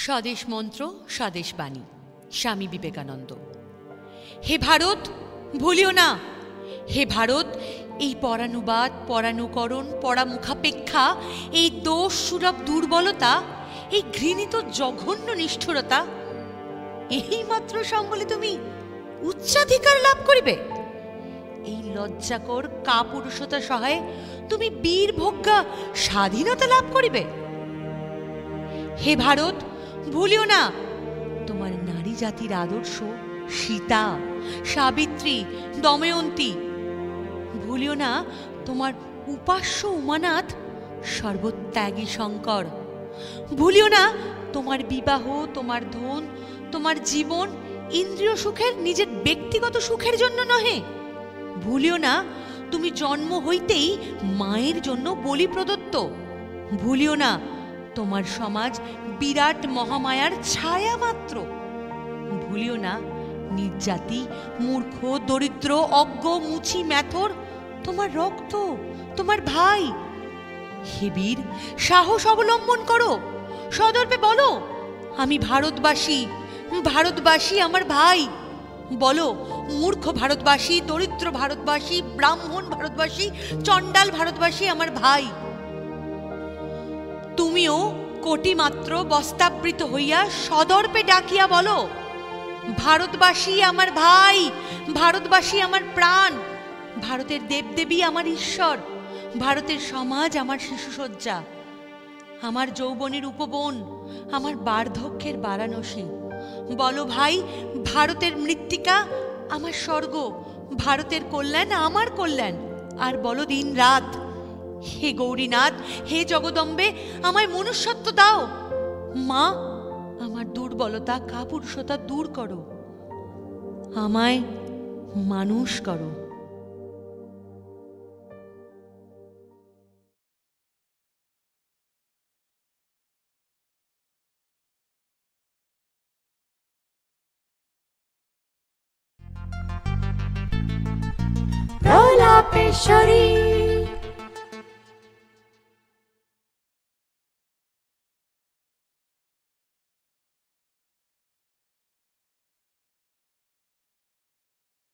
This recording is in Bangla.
স্বদেশ মন্ত্র স্বদেশ বাণী স্বামী বিবেকানন্দ। হে ভারত, ভুলিও না। হে ভারত, এই পরানুবাদ, পরানুকরণ, পরামুখাপেক্ষা, এই দোষ সুলভ দুর্বলতা, এই ঘৃণিত জঘন্য নিষ্ঠুরতা, এই মাত্র সম্বলে তুমি উচ্চাধিকার লাভ করিবে। এই লজ্জাকর কাপুরুষতা সহায়ে তুমি বীরভোগ্যা স্বাধীনতা লাভ করিবে। হে ভারত, ভুলিও না তোমার নারী জাতির আদর্শ সীতা, সাবিত্রী, দময়ন্তী। ভুলিও না তোমার উপাস্য উমানাথ, সর্বত্যাগী শঙ্কর। ভুলিও না তোমার বিবাহ, তোমার ধন, তোমার জীবন ইন্দ্রিয় সুখের, নিজের ব্যক্তিগত সুখের জন্য নহে। ভুলিও না তুমি জন্ম হইতেই মায়ের জন্য বলি প্রদত্ত। ভুলিও না তোমার সমাজ বিরাট মহামায়ার ছায়া মাত্র। ভুলিও না নির্জাতি, মূর্খ, দরিদ্র, অজ্ঞ, মুছি, ম্যাথর তোমার রক্ত, তোমার ভাই। হে বীর, সাহস অবলম্বন করো, সদর্পে বলো, আমি ভারতবাসী, ভারতবাসী আমার ভাই। বলো, মূর্খ ভারতবাসী, দরিদ্র ভারতবাসী, ব্রাহ্মণ ভারতবাসী, চণ্ডাল ভারতবাসী আমার ভাই। তুমিও কোটি মাত্র বস্তাবৃত হইয়া সদর্পে ডাকিয়া বলো, ভারতবাসী আমার ভাই, ভারতবাসী আমার প্রাণ, ভারতের দেবদেবী আমার ঈশ্বর, ভারতের সমাজ আমার শিশুসজ্জা, আমার যৌবনের উপবন, আমার বার্ধক্যের বারাণসী। বলো ভাই, ভারতের মৃত্তিকা আমার স্বর্গ, ভারতের কল্যাণ আমার কল্যাণ। আর বলো দিন রাত, হে গৌরীনাথ, হে জগদম্বে, আমায় মনুষ্যত্ব দাও। মা, আমার দুর্বলতা, কাপুরুষতা দূর করো, আমায় মানুষ করো। প্রলাপেশ্বরী।